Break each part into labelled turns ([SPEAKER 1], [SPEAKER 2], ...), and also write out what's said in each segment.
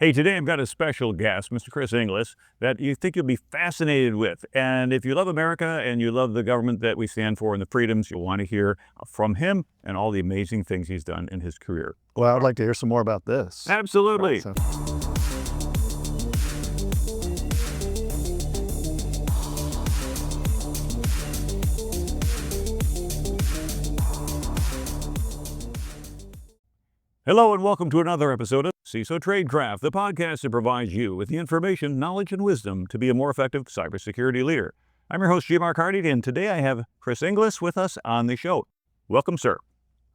[SPEAKER 1] Hey, today I've got a special guest, Mr. Chris Inglis, that you think you'll be fascinated with. And if you love America and you love the government that we stand for and the freedoms, you'll want to hear from him and all the amazing things he's done in his career.
[SPEAKER 2] Well, I'd like to hear some more about this.
[SPEAKER 1] Absolutely.
[SPEAKER 2] So-
[SPEAKER 1] Hello and welcome to another episode of CISO Tradecraft, the podcast that provides you with the information, knowledge, and wisdom to be a more effective cybersecurity leader. I'm your host, G. Mark Hardy, and today I have Chris Inglis with us on the show. Welcome, sir.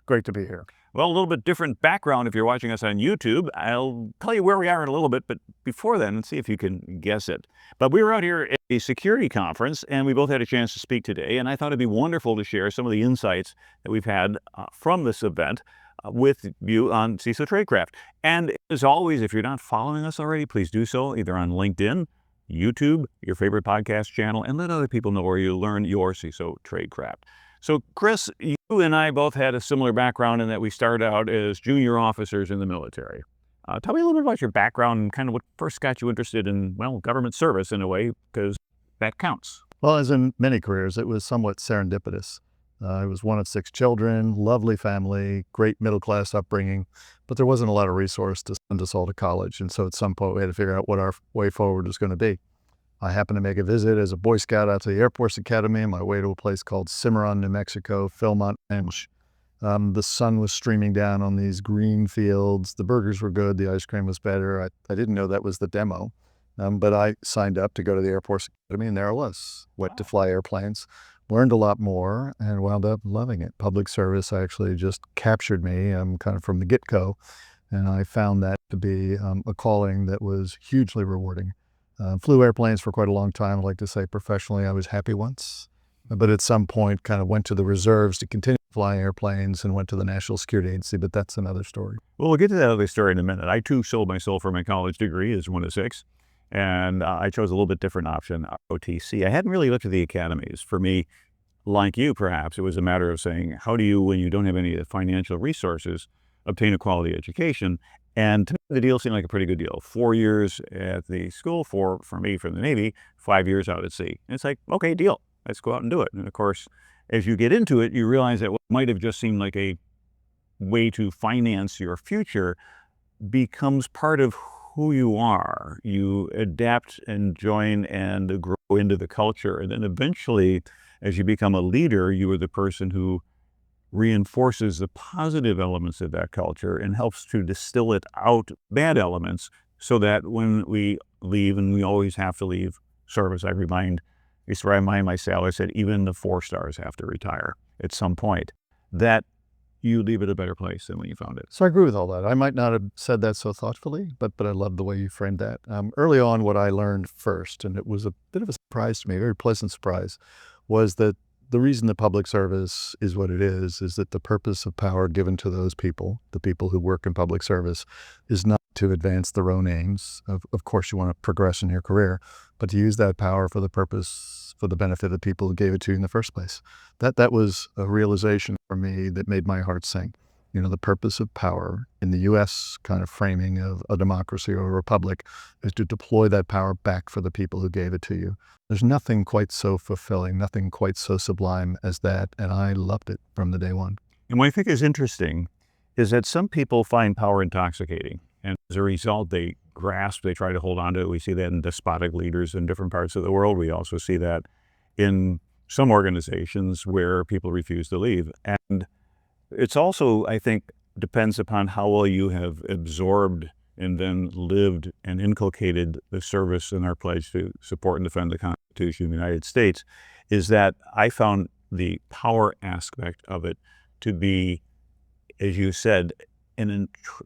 [SPEAKER 2] Great to be here.
[SPEAKER 1] Well, a little bit different background if you're watching us on YouTube. I'll tell you where we are in a little bit, but before then, let's see if you can guess it. But we were out here at a security conference, and we both had a chance to speak today, and I thought it'd be wonderful to share some of the insights that we've had from this event with you on CISO Tradecraft. And as always, if you're not following us already, please do so either on LinkedIn, YouTube, your favorite podcast channel, and let other people know where you learn your CISO Tradecraft. So Chris, you and I both had a similar background in that we started out as junior officers in the military. Tell me a little bit about your background and kind of what first got you interested in, well, government service in a way, because that counts.
[SPEAKER 2] Well, as in many careers, it was somewhat serendipitous. I was one of 6 children, lovely family, great middle-class upbringing, but there wasn't a lot of resource to send us all to college. And so at some point, we had to figure out what our way forward was going to be. I happened to make a visit as a Boy Scout out to the Air Force Academy on my way to a place called Cimarron, New Mexico, Philmont Ranch. The sun was streaming down on these green fields. The burgers were good. The ice cream was better. I didn't know that was the demo, but I signed up to go to the Air Force Academy, and there I was. Went to fly airplanes, learned a lot more, and wound up loving it. Public service actually just captured me kind of from the get-go, and I found that to be a calling that was hugely rewarding. Flew airplanes for quite a long time. I like to say professionally I was happy once, but at some point kind of went to the reserves to continue flying airplanes and went to the National Security Agency, but that's another story.
[SPEAKER 1] Well, we'll get to that other story in a minute. I too sold my soul for my college degree as one of 6. And I chose a little bit different option, OTC. I hadn't really looked at the academies. For me, like you perhaps, it was a matter of saying, how do you, when you don't have any of the financial resources, obtain a quality education? And to me, the deal seemed like a pretty good deal. 4 years at the school, for me from the Navy, 5 years out at sea. And it's like, okay, deal. Let's go out and do it. And of course, as you get into it, you realize that what might have just seemed like a way to finance your future becomes part of who you are. You adapt and join and grow into the culture. And then eventually, as you become a leader, you are the person who reinforces the positive elements of that culture and helps to distill it out bad elements so that when we leave, and we always have to leave service, I remind myself, I said, even the 4 stars have to retire at some point, that you leave it a better place than when you found it.
[SPEAKER 2] So I agree with all that. I might not have said that so thoughtfully, but I love the way you framed that. Early on, what I learned first, and it was a bit of a surprise to me, a very pleasant surprise, was that the reason that public service is what it is that the purpose of power given to those people, the people who work in public service, is not to advance their own aims. Of course, you want to progress in your career, but to use that power for the purpose, for the benefit of the people who gave it to you in the first place. That was a realization for me that made my heart sing. You know, the purpose of power in the U.S. kind of framing of a democracy or a republic is to deploy that power back for the people who gave it to you. There's nothing quite so fulfilling, nothing quite so sublime as that, and I loved it from the day one.
[SPEAKER 1] And what I think is interesting is that some people find power intoxicating, and as a result, they grasp, they try to hold on to it. We see that in despotic leaders in different parts of the world. We also see that in some organizations where people refuse to leave. And it's also, I think, depends upon how well you have absorbed and then lived and inculcated the service and our pledge to support and defend the Constitution of the United States, is that I found the power aspect of it to be, as you said,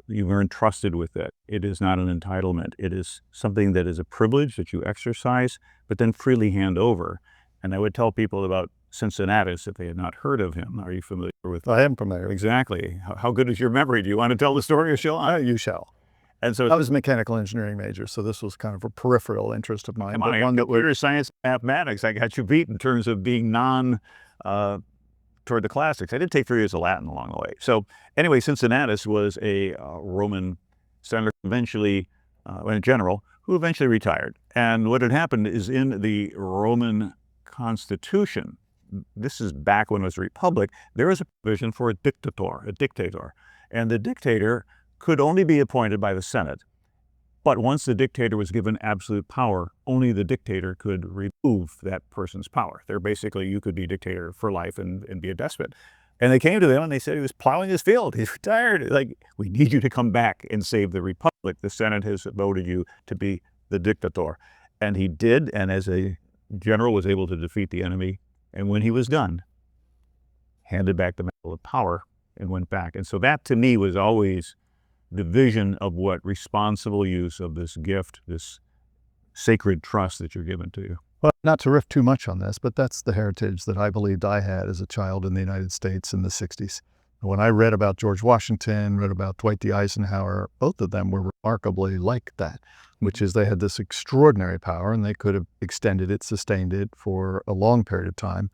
[SPEAKER 1] you were entrusted with it. It is not an entitlement. It is something that is a privilege that you exercise, but then freely hand over. And I would tell people about Cincinnatus if they had not heard of him. Are you familiar with?
[SPEAKER 2] I am familiar.
[SPEAKER 1] Exactly. How good is your memory? Do you want to tell the story or shall I?
[SPEAKER 2] You shall.
[SPEAKER 1] And so
[SPEAKER 2] I was a mechanical engineering major, so this was kind of a peripheral interest of mine.
[SPEAKER 1] come on, I got computer science, mathematics. I got you beat in terms of being toward the classics. I did take 3 years of Latin along the way. So anyway, Cincinnatus was a Roman senator, eventually a general, who eventually retired. And what had happened is in the Roman Constitution, this is back when it was a republic, there was a provision for a dictator. And the dictator could only be appointed by the Senate. But once the dictator was given absolute power, only the dictator could remove that person's power. They're basically, you could be dictator for life and be a despot. And they came to them and they said he was plowing his field. He's retired. Like, we need you to come back and save the republic. The Senate has voted you to be the dictator. And he did, and as a general was able to defeat the enemy. And when he was done, handed back the mantle of power and went back. And so that to me was always the vision of what responsible use of this gift, this sacred trust that you're given to you.
[SPEAKER 2] Well, not to riff too much on this, but that's the heritage that I believed I had as a child in the United States in the 60s. When I read about George Washington, read about Dwight D. Eisenhower, both of them were remarkably like that, which is they had this extraordinary power and they could have extended it, sustained it for a long period of time.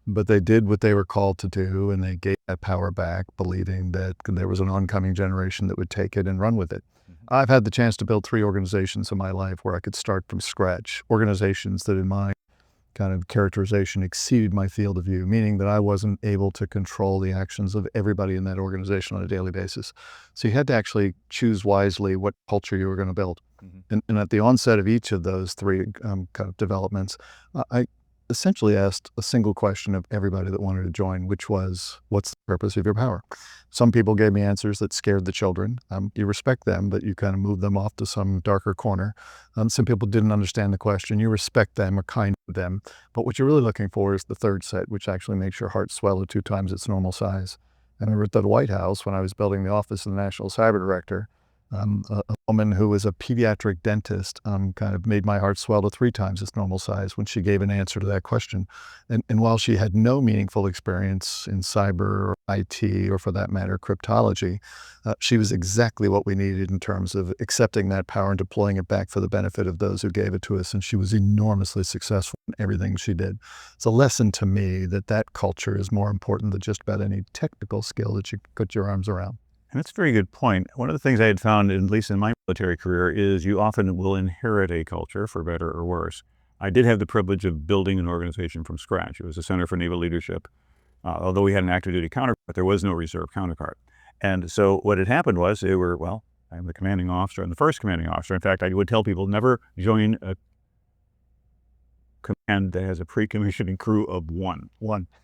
[SPEAKER 2] But they did what they were called to do, and they gave that power back, believing that there was an oncoming generation that would take it and run with it. I've had the chance to build 3 organizations in my life where I could start from scratch, organizations that in my kind of characterization exceeded my field of view, meaning that I wasn't able to control the actions of everybody in that organization on a daily basis. So you had to actually choose wisely what culture you were going to build. And at the onset of each of those 3 kind of developments, I essentially asked a single question of everybody that wanted to join, which was, what's the purpose of your power? Some people gave me answers that scared the children. You respect them, but you kind of move them off to some darker corner. Some people didn't understand the question. You respect them or kind of them. But what you're really looking for is the third set, which actually makes your heart swell to 2 times its normal size. And I remember at the White House, when I was building the office of the National Cyber Director, a woman who was a pediatric dentist kind of made my heart swell to 3 times its normal size when she gave an answer to that question. And while she had no meaningful experience in cyber or IT, or for that matter, cryptology, she was exactly what we needed in terms of accepting that power and deploying it back for the benefit of those who gave it to us. And she was enormously successful in everything she did. It's a lesson to me that that culture is more important than just about any technical skill that you put your arms around.
[SPEAKER 1] And that's a very good point. One of the things I had found, at least in my military career, is you often will inherit a culture, for better or worse. I did have the privilege of building an organization from scratch. It was a Center for Naval Leadership. Although we had an active duty counterpart, there was no reserve counterpart. And so what had happened was they were, well, I'm the commanding officer and the first commanding officer. In fact, I would tell people never join a command that has a pre-commissioning crew of one,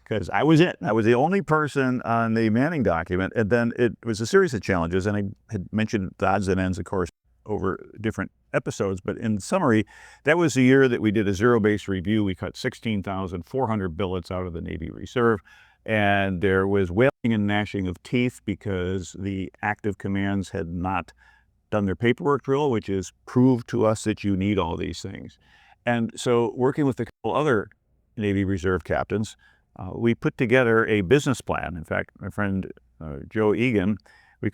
[SPEAKER 1] because I was it. I was the only person on the manning document. And then it was a series of challenges. And I had mentioned the odds and ends, of course, over different episodes. But in summary, that was the year that we did a zero-based review. We cut 16,400 billets out of the Navy Reserve. And there was wailing and gnashing of teeth because the active commands had not done their paperwork drill, which is prove to us that you need all these things. And so working with a couple other Navy Reserve captains, we put together a business plan. In fact, my friend Joe Egan, he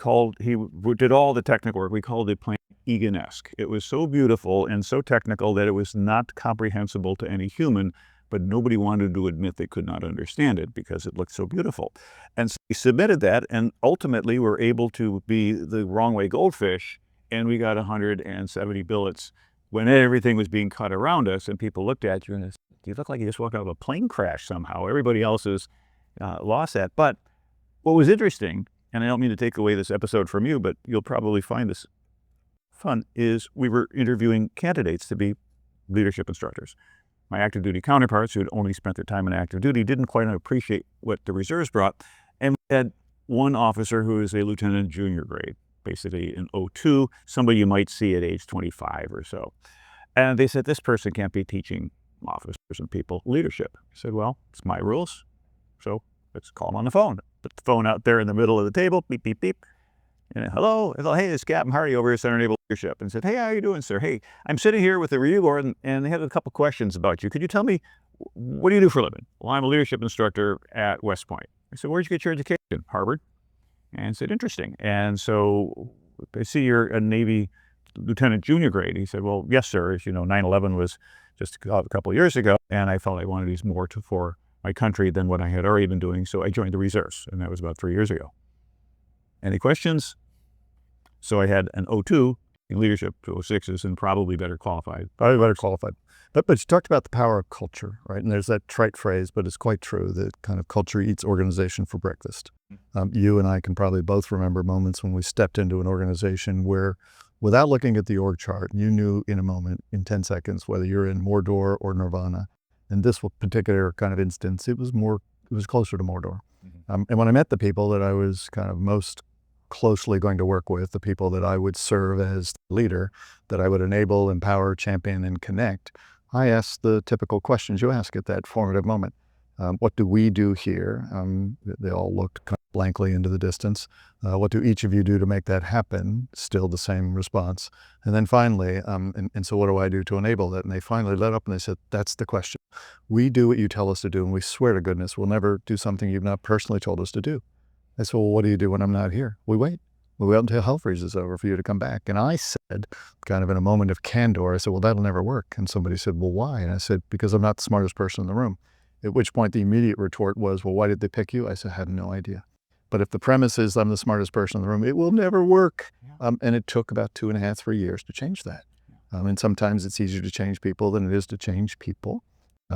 [SPEAKER 1] did all the technical work. We called it Plan Egan-esque. It was so beautiful and so technical that it was not comprehensible to any human, but nobody wanted to admit they could not understand it because it looked so beautiful. And so we submitted that, and ultimately were able to be the wrong way goldfish, and we got 170 billets when everything was being cut around us, and people looked at you and said, you look like you just walked out of a plane crash somehow. Everybody else has lost that. But what was interesting, and I don't mean to take away this episode from you, but you'll probably find this fun, is we were interviewing candidates to be leadership instructors. My active duty counterparts who had only spent their time in active duty didn't quite appreciate what the reserves brought. And we had one officer who is a lieutenant junior grade, basically an 02, somebody you might see at age 25 or so. And they said, this person can't be teaching officers and people leadership. I said, well, it's my rules, so let's call them on the phone. Put the phone out there in the middle of the table, beep, beep, beep. And hello, I thought, hey, it's Captain Hardy over here, Center Naval Leadership. And said, hey, how are you doing, sir? Hey, I'm sitting here with the review board, and they had a couple questions about you. Could you tell me, what do you do for a living? Well, I'm a leadership instructor at West Point. I said, where'd you get your education? Harvard. And said, interesting. And so I see you're a Navy lieutenant junior grade. He said, well, yes, sir. As you know, 9/11 was just a couple of years ago, and I felt I wanted to do more for my country than what I had already been doing. So I joined the reserves, and that was about 3 years ago. Any questions? So I had an 02 leadership to sixes and probably better qualified.
[SPEAKER 2] Probably better qualified. But you talked about the power of culture, right? And there's that trite phrase, but it's quite true that kind of culture eats organization for breakfast. You and I can probably both remember moments when we stepped into an organization where, without looking at the org chart, you knew in a moment, in 10 seconds, whether you're in Mordor or Nirvana. In this particular kind of instance, it was closer to Mordor. And when I met the people that I was kind of most closely going to work with, the people that I would serve as leader, that I would enable, empower, champion, and connect, I asked the typical questions you ask at that formative moment. What do we do here? They all looked kind of blankly into the distance. What do each of you do to make that happen? Still the same response. And then finally, and so what do I do to enable that? And they finally let up and they said, that's the question. We do what you tell us to do, and we swear to goodness we'll never do something you've not personally told us to do. I said, well, what do you do when I'm not here? We wait. We wait until hell freezes over for you to come back. And I said, kind of in a moment of candor, I said, well, that'll never work. And somebody said, well, why? And I said, because I'm not the smartest person in the room. At which point the immediate retort was, well, why did they pick you? I said, I had no idea. But if the premise is I'm the smartest person in the room, it will never work. And it took about 2.5, 3 years to change that. And sometimes it's easier to change people than it is to change people.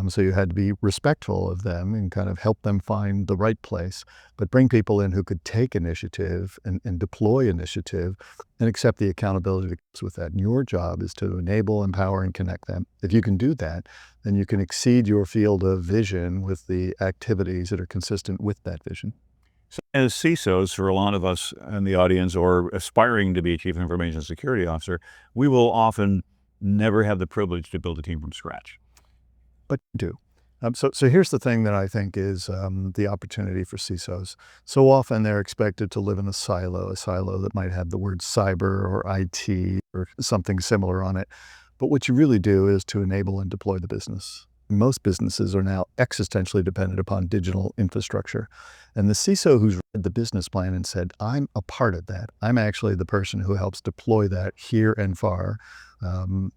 [SPEAKER 2] So you had to be respectful of them and kind of help them find the right place, but bring people in who could take initiative and deploy initiative and accept the accountability that comes with that. And your job is to enable, empower, and connect them. If you can do that, then you can exceed your field of vision with the activities that are consistent with that vision.
[SPEAKER 1] So as CISOs, for a lot of us in the audience or aspiring to be a Chief Information Security Officer, we will often never have the privilege to build a team from scratch.
[SPEAKER 2] But do. So here's the thing that I think is the opportunity for CISOs. So often they're expected to live in a silo that might have the word cyber or IT or something similar on it. But what you really do is to enable and deploy the business. Most businesses are now existentially dependent upon digital infrastructure. And the CISO who's read the business plan and said, I'm a part of that, I'm actually the person who helps deploy that here and far,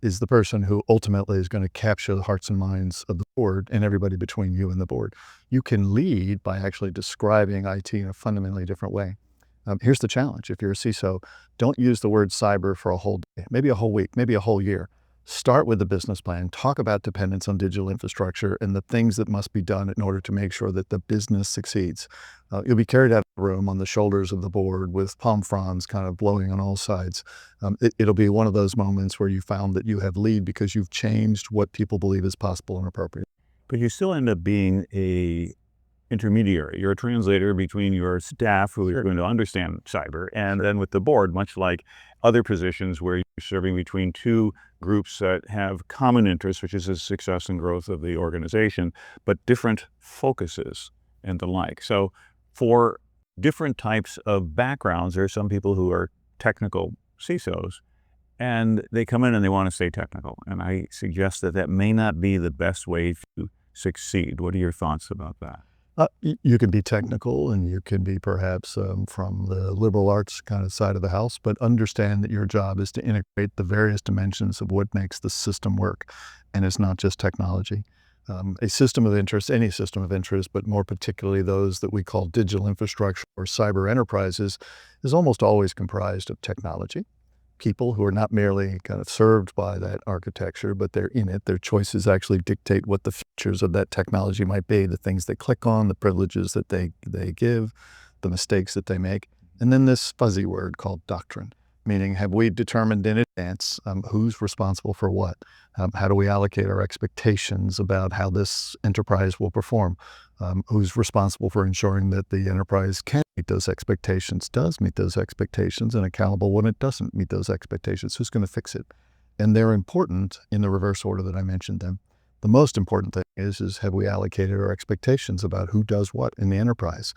[SPEAKER 2] is the person who ultimately is going to capture the hearts and minds of the board and everybody between you and the board. You can lead by actually describing IT in a fundamentally different way. Here's the challenge. If you're a CISO, don't use the word cyber for a whole day, maybe a whole week, maybe a whole year. Start with the business plan, talk about dependence on digital infrastructure and the things that must be done in order to make sure that the business succeeds. You'll be carried out of the room on the shoulders of the board with palm fronds kind of blowing on all sides. It'll be one of those moments where you found that you have lead because you've changed what people believe is possible and appropriate.
[SPEAKER 1] But you still end up being a intermediary. You're a translator between your staff who are going to understand cyber and then with the board, much like other positions where you're serving between two groups that have common interests, which is the success and growth of the organization, but different focuses and the like. So for different types of backgrounds, there are some people who are technical CISOs and they come in and they want to stay technical. And I suggest that that may not be the best way to succeed. What are your thoughts about that?
[SPEAKER 2] You can be technical and you can be perhaps from the liberal arts kind of side of the house, but understand that your job is to integrate the various dimensions of what makes the system work. And it's not just technology. A system of interest, any system of interest, but more particularly those that we call digital infrastructure or cyber enterprises, is almost always comprised of technology. People who are not merely kind of served by that architecture, but they're in it. Their choices actually dictate what the features of that technology might be, the things they click on, the privileges that they give, the mistakes that they make. And then this fuzzy word called doctrine, meaning have we determined in advance who's responsible for what? How do we allocate our expectations about how this enterprise will perform? Who's responsible for ensuring that the enterprise can meet those expectations, does meet those expectations, and accountable when it doesn't meet those expectations? Who's going to fix it? And they're important in the reverse order that I mentioned them. The most important thing is have we allocated our expectations about who does what in the enterprise?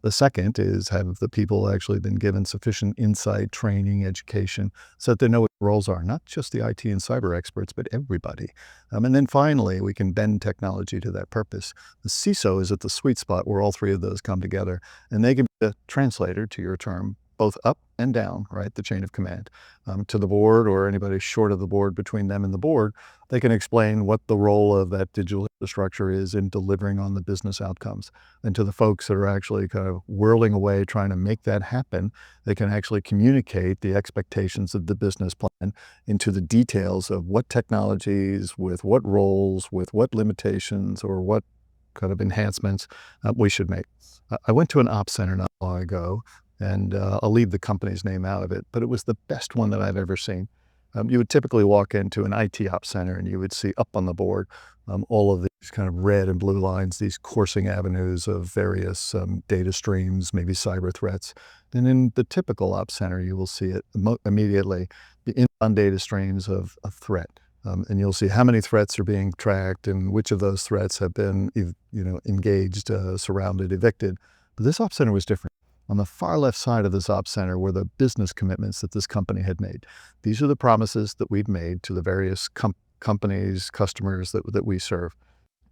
[SPEAKER 2] The second is have the people actually been given sufficient insight, training, education, so that they know what the roles are, not just the IT and cyber experts, but everybody. And then finally, we can bend technology to that purpose. The CISO is at the sweet spot where all three of those come together, and they can be a translator, to your term, both up and down, right, the chain of command, to the board or anybody short of the board between them and the board. They can explain what the role of that digital infrastructure is in delivering on the business outcomes. And to the folks that are actually kind of whirling away trying to make that happen, they can actually communicate the expectations of the business plan into the details of what technologies, with what roles, with what limitations, or what kind of enhancements we should make. I went to an ops center not long ago, and I'll leave the company's name out of it, but it was the best one that I've ever seen. You would typically walk into an IT ops center and you would see up on the board all of these kind of red and blue lines, these coursing avenues of various data streams, maybe cyber threats. And in the typical ops center, you will see it immediately, the inbound data streams of a threat. And you'll see how many threats are being tracked and which of those threats have been, engaged, surrounded, evicted. But this ops center was different. On the far left side of this ops center were the business commitments that this company had made. These are the promises that we've made to the various companies, customers that we serve.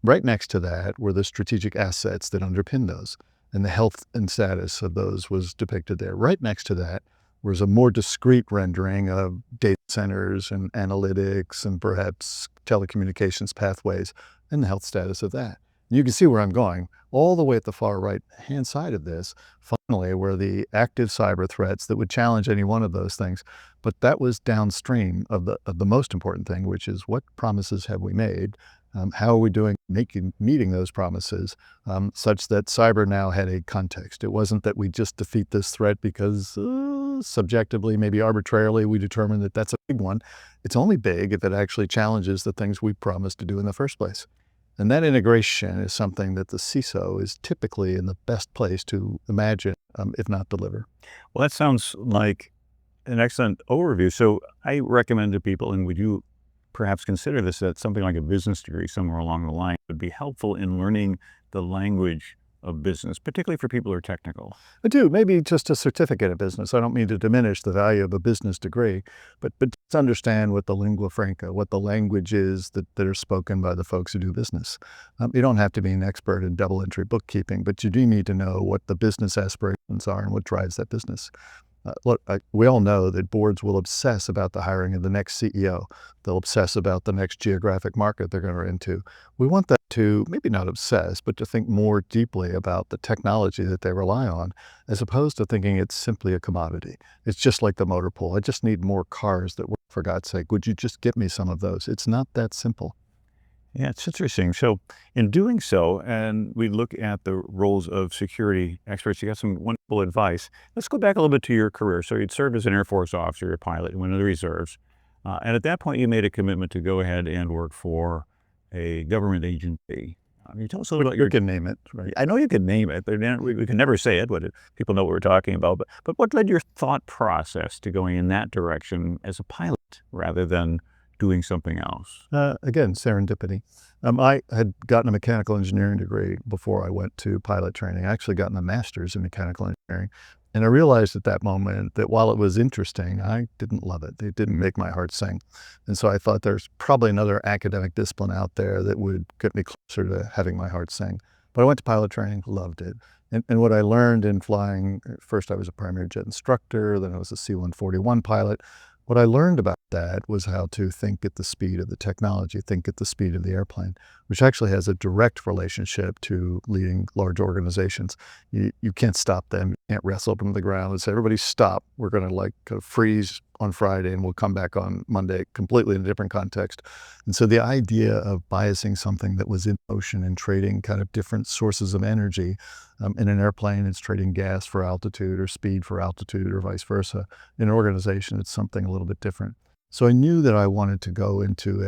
[SPEAKER 2] Right next to that were the strategic assets that underpin those, and the health and status of those was depicted there. Right next to that was a more discrete rendering of data centers and analytics and perhaps telecommunications pathways and the health status of that. You can see where I'm going. All the way at the far right-hand side of this, finally, were the active cyber threats that would challenge any one of those things. But that was downstream of the most important thing, which is what promises have we made? How are we doing meeting those promises, such that cyber now had a context? It wasn't that we just defeat this threat because subjectively, maybe arbitrarily, we determined that that's a big one. It's only big if it actually challenges the things we promised to do in the first place. And that integration is something that the CISO is typically in the best place to imagine, if not deliver.
[SPEAKER 1] Well, that sounds like an excellent overview. So I recommend to people, and would you perhaps consider this, that something like a business degree somewhere along the line would be helpful in learning the language of business, particularly for people who are technical?
[SPEAKER 2] I do, maybe just a certificate of business. I don't mean to diminish the value of a business degree, but to understand what the lingua franca, what the language is that are spoken by the folks who do business. You don't have to be an expert in double entry bookkeeping, but you do need to know what the business aspirations are and what drives that business. Look, we all know that boards will obsess about the hiring of the next CEO. They'll obsess about the next geographic market they're going to into. We want them to maybe not obsess, but to think more deeply about the technology that they rely on, as opposed to thinking it's simply a commodity. It's just like the motor pool. I just need more cars that work, for God's sake. Would you just get me some of those? It's not that simple.
[SPEAKER 1] Yeah, it's interesting. So in doing so, and we look at the roles of security experts, you got some wonderful advice. Let's go back a little bit to your career. So you'd served as an Air Force officer, you're a pilot, you went into the reserves. And at that point, you made a commitment to go ahead and work for a government agency. You tell us a little about
[SPEAKER 2] You
[SPEAKER 1] your...
[SPEAKER 2] can name it, right?
[SPEAKER 1] I know you can name it. We can never say it, but people know what we're talking about. But what led your thought process to going in that direction as a pilot rather than doing something else?
[SPEAKER 2] Again, serendipity. I had gotten a mechanical engineering degree before I went to pilot training. I actually gotten a master's in mechanical engineering. And I realized at that moment that while it was interesting, I didn't love it. It didn't make my heart sing. And so I thought there's probably another academic discipline out there that would get me closer to having my heart sing. But I went to pilot training, loved it. And what I learned in flying, first I was a primary jet instructor, then I was a C-141 pilot. What I learned about that was how to think at the speed of the technology, think at the speed of the airplane, which actually has a direct relationship to leading large organizations. You can't stop them. You can't wrestle them to the ground and say, everybody stop. We're going to kind of freeze on Friday and we'll come back on Monday, completely in a different context. And so the idea of biasing something that was in motion and trading kind of different sources of energy, in an airplane, it's trading gas for altitude or speed for altitude or vice versa. In an organization, it's something a little bit different. So I knew that I wanted to go into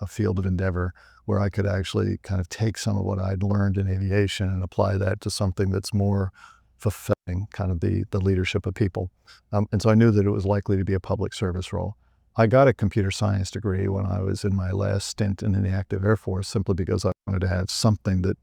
[SPEAKER 2] a field of endeavor where I could actually kind of take some of what I'd learned in aviation and apply that to something that's more fulfilling, kind of the leadership of people. And so I knew that it was likely to be a public service role. I got a computer science degree when I was in my last stint in the active Air Force, simply because I wanted to have something that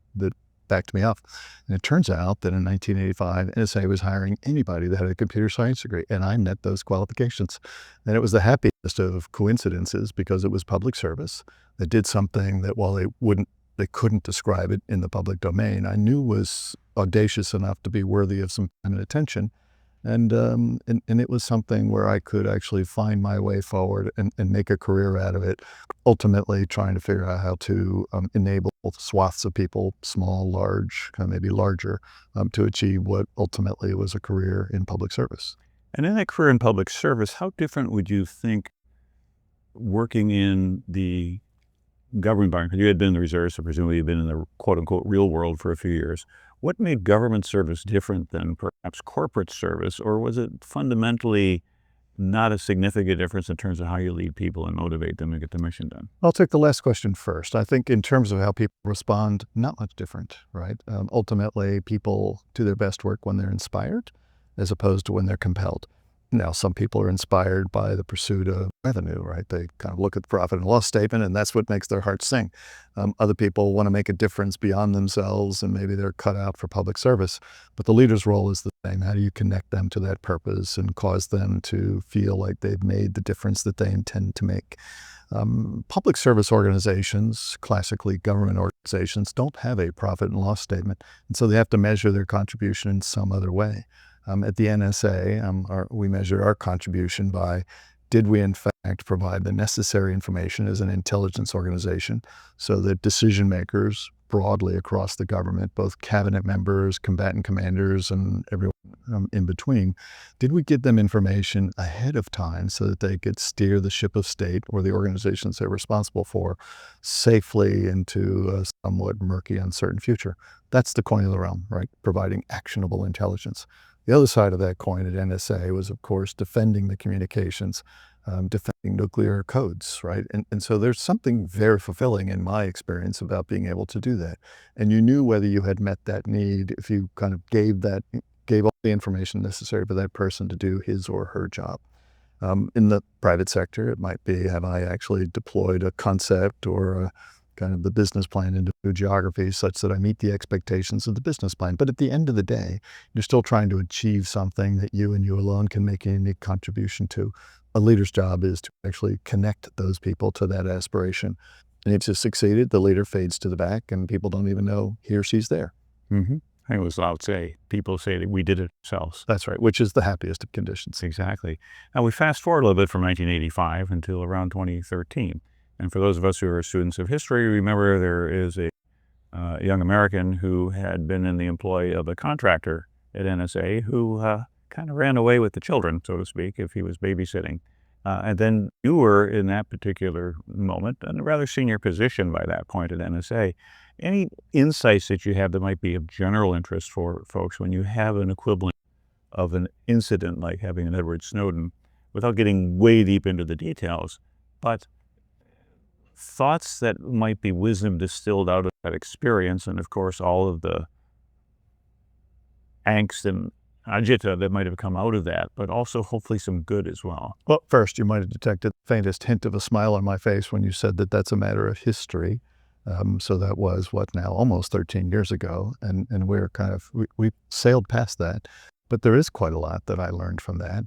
[SPEAKER 2] backed me up. And it turns out that in 1985, NSA was hiring anybody that had a computer science degree, and I met those qualifications. And it was the happiest of coincidences because it was public service that did something that while they couldn't describe it in the public domain, I knew was audacious enough to be worthy of some time and attention. And it was something where I could actually find my way forward and make a career out of it, ultimately trying to figure out how to enable swaths of people, small, large, kind of maybe larger, to achieve what ultimately was a career in public service.
[SPEAKER 1] And in that career in public service, how different would you think working in the government environment? 'Cause you had been in the reserves, so presumably you've been in the quote unquote real world for a few years. What made government service different than perhaps corporate service, or was it fundamentally not a significant difference in terms of how you lead people and motivate them to get the mission done?
[SPEAKER 2] I'll take the last question first. I think in terms of how people respond, not much different, right? Ultimately, people do their best work when they're inspired as opposed to when they're compelled. Now, some people are inspired by the pursuit of revenue, right? They kind of look at the profit and loss statement, and that's what makes their hearts sing. Other people want to make a difference beyond themselves, and maybe they're cut out for public service. But the leader's role is the same. How do you connect them to that purpose and cause them to feel like they've made the difference that they intend to make? Public service organizations, classically government organizations, don't have a profit and loss statement, and so they have to measure their contribution in some other way. At the NSA, we measure our contribution by, did we in fact provide the necessary information as an intelligence organization so that decision makers broadly across the government, both cabinet members, combatant commanders, and everyone in between, did we give them information ahead of time so that they could steer the ship of state or the organizations they're responsible for safely into a somewhat murky, uncertain future? That's the coin of the realm, right? Providing actionable intelligence. The other side of that coin at NSA was, of course, defending the communications, defending nuclear codes, right? And so there's something very fulfilling in my experience about being able to do that. And you knew whether you had met that need if you kind of gave all the information necessary for that person to do his or her job. In the private sector, it might be, have I actually deployed a concept or a kind of the business plan into new geographies such that I meet the expectations of the business plan. But at the end of the day, you're still trying to achieve something that you and you alone can make a unique contribution to. A leader's job is to actually connect those people to that aspiration. And if you've succeeded, the leader fades to the back and people don't even know he or she's there.
[SPEAKER 1] Mm-hmm. I think it was loud say. People say that we did it ourselves.
[SPEAKER 2] That's right, which is the happiest of conditions.
[SPEAKER 1] Exactly. Now we fast forward a little bit from 1985 until around 2013. And for those of us who are students of history, remember there is a young American who had been in the employ of a contractor at NSA who kind of ran away with the children, so to speak, if he was babysitting. And then you were in that particular moment in a rather senior position by that point at NSA. Any insights that you have that might be of general interest for folks when you have an equivalent of an incident like having an Edward Snowden, without getting way deep into the details, but thoughts that might be wisdom distilled out of that experience, and of course all of the angst and agita that might have come out of that, but also hopefully some good as well.
[SPEAKER 2] Well, first, you might have detected the faintest hint of a smile on my face when you said that that's a matter of history. So that was, what now, almost 13 years ago, and we're kind of, we sailed past that. But there is quite a lot that I learned from that.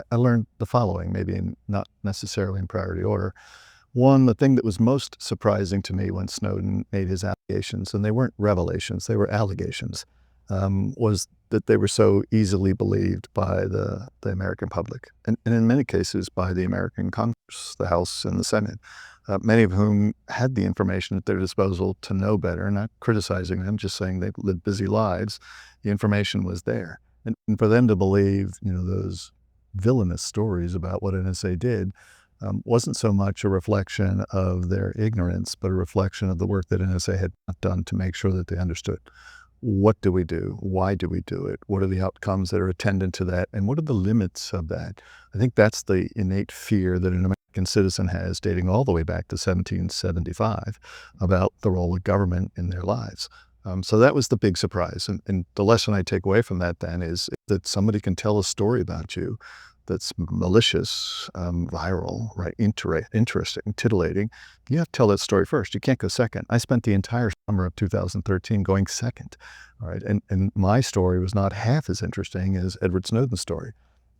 [SPEAKER 2] I learned the following, maybe not necessarily in priority order. One, the thing that was most surprising to me when Snowden made his allegations, and they weren't revelations, they were allegations, was that they were so easily believed by the American public, and in many cases by the American Congress, the House and the Senate, many of whom had the information at their disposal to know better, not criticizing them, just saying they lived busy lives. The information was there. And for them to believe, those villainous stories about what NSA did, wasn't so much a reflection of their ignorance, but a reflection of the work that NSA had not done to make sure that they understood. What do we do? Why do we do it? What are the outcomes that are attendant to that? And what are the limits of that? I think that's the innate fear that an American citizen has, dating all the way back to 1775, about the role of government in their lives. So that was the big surprise. And the lesson I take away from that then is that somebody can tell a story about you that's malicious, viral, right, interesting, titillating. You have to tell that story first. You can't go second. I spent the entire summer of 2013 going second, all right? And my story was not half as interesting as Edward Snowden's story.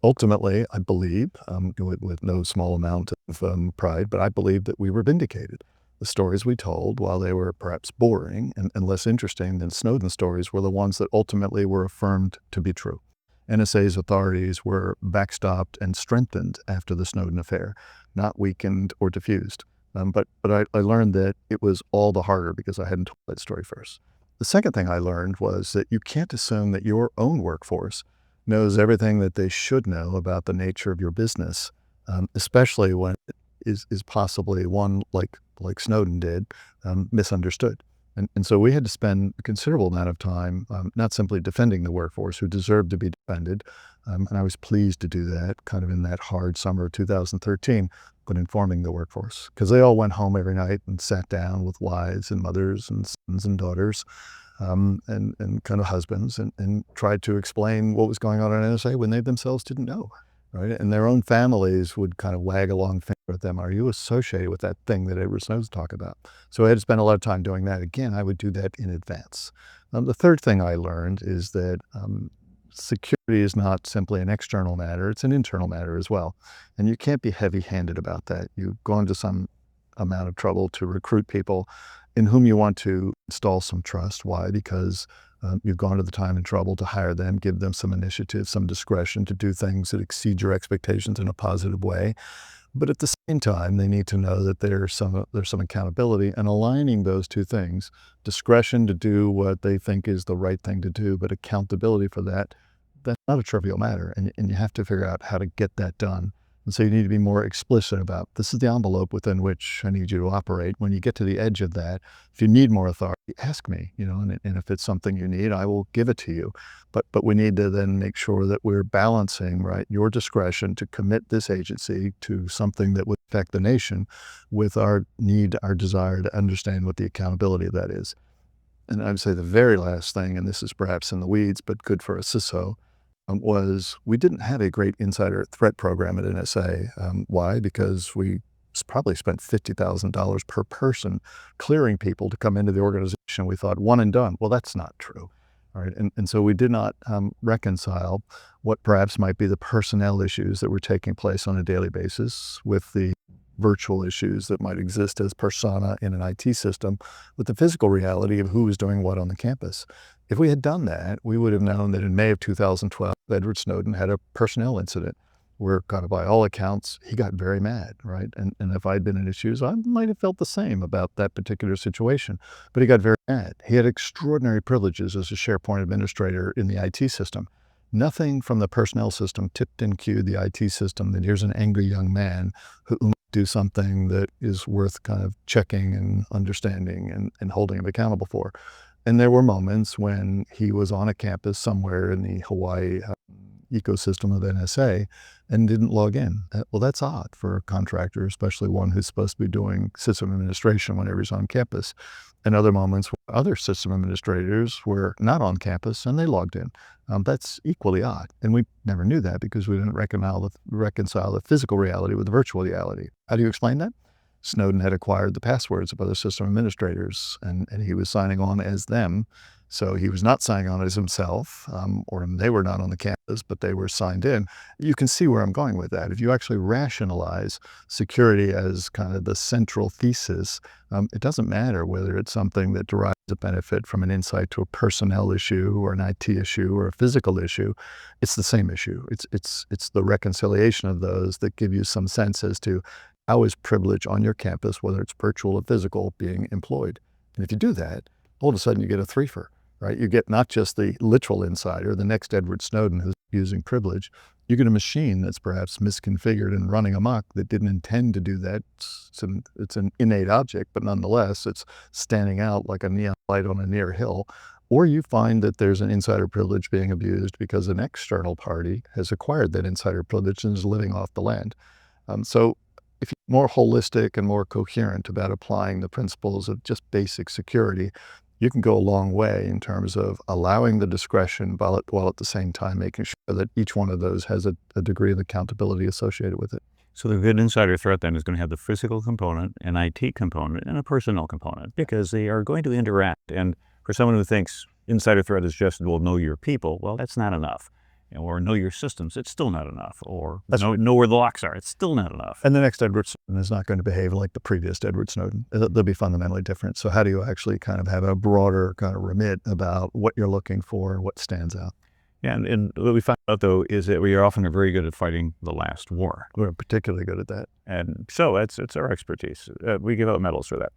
[SPEAKER 2] Ultimately, I believe, with no small amount of pride, but I believe that we were vindicated. The stories we told, while they were perhaps boring and less interesting than Snowden's stories, were the ones that ultimately were affirmed to be true. NSA's authorities were backstopped and strengthened after the Snowden affair, not weakened or diffused. But I learned that it was all the harder because I hadn't told that story first. The second thing I learned was that you can't assume that your own workforce knows everything that they should know about the nature of your business, especially when it is possibly one like Snowden did, misunderstood. And so we had to spend a considerable amount of time not simply defending the workforce who deserved to be defended, and I was pleased to do that kind of in that hard summer of 2013, but informing the workforce. Because they all went home every night and sat down with wives and mothers and sons and daughters and kind of husbands and tried to explain what was going on at NSA when they themselves didn't know. Right. And their own families would kind of wag a long finger at them. Are you associated with that thing that Edward Snowden's talking about? So I had to spend a lot of time doing that. Again, I would do that in advance. The third thing I learned is that security is not simply an external matter. It's an internal matter as well. And you can't be heavy-handed about that. You've gone to some amount of trouble to recruit people in whom you want to install some trust. Why? Because you've gone to the time and trouble to hire them, give them some initiative, some discretion to do things that exceed your expectations in a positive way. But at the same time, they need to know that there's some accountability, and aligning those two things, discretion to do what they think is the right thing to do, but accountability for that, that's not a trivial matter. And you have to figure out how to get that done. And so you need to be more explicit about, this is the envelope within which I need you to operate. When you get to the edge of that, if you need more authority, ask me, and if it's something you need, I will give it to you. But we need to then make sure that we're balancing, right, your discretion to commit this agency to something that would affect the nation with our need, our desire to understand what the accountability of that is. And I would say the very last thing, and this is perhaps in the weeds, but good for a CISO, was we didn't have a great insider threat program at NSA. Why? Because we probably spent $50,000 per person clearing people to come into the organization. We thought one and done. Well, that's not true. All right. And so we did not reconcile what perhaps might be the personnel issues that were taking place on a daily basis with the virtual issues that might exist as persona in an IT system with the physical reality of who was doing what on the campus. If we had done that, we would have known that in May of 2012, Edward Snowden had a personnel incident where kind of by all accounts, he got very mad, right? And if I'd been in his shoes, I might have felt the same about that particular situation, but he got very mad. He had extraordinary privileges as a SharePoint administrator in the IT system. Nothing from the personnel system tipped and cued the IT system that here's an angry young man who might do something that is worth kind of checking and understanding and holding him accountable for. And there were moments when he was on a campus somewhere in the Hawaii ecosystem of NSA and didn't log in. Well, that's odd for a contractor, especially one who's supposed to be doing system administration whenever he's on campus. And other moments where other system administrators were not on campus and they logged in. That's equally odd. And we never knew that because we didn't reconcile the physical reality with the virtual reality. How do you explain that? Snowden had acquired the passwords of other system administrators and he was signing on as them. So he was not signing on as himself, or they were not on the campus, but they were signed in. You can see where I'm going with that. If you actually rationalize security as kind of the central thesis, it doesn't matter whether it's something that derives a benefit from an insight to a personnel issue or an IT issue or a physical issue. It's the same issue. It's the reconciliation of those that give you some sense as to how is privilege on your campus, whether it's virtual or physical, being employed. And if you do that, all of a sudden you get a threefer. Right? You get not just the literal insider, the next Edward Snowden who's using privilege, you get a machine that's perhaps misconfigured and running amok that didn't intend to do that. It's an innate object, but nonetheless, it's standing out like a neon light on a near hill. Or you find that there's an insider privilege being abused because an external party has acquired that insider privilege and is living off the land. So if you're more holistic and more coherent about applying the principles of just basic security, you can go a long way in terms of allowing the discretion while at the same time making sure that each one of those has a degree of accountability associated with it.
[SPEAKER 1] So the good insider threat then is going to have the physical component, an IT component, and a personnel component because they are going to interact. And for someone who thinks insider threat is just, well, know your people, well, that's not enough. Or know your systems, it's still not enough. Or know where the locks are, it's still not enough.
[SPEAKER 2] And the next Edward Snowden is not going to behave like the previous Edward Snowden. They'll be fundamentally different. So how do you actually kind of have a broader kind of remit about what you're looking for and what stands out?
[SPEAKER 1] Yeah, and what we found out, though, is that we are often very good at fighting the last war.
[SPEAKER 2] We're particularly good at that.
[SPEAKER 1] And so it's our expertise. We give out medals for that.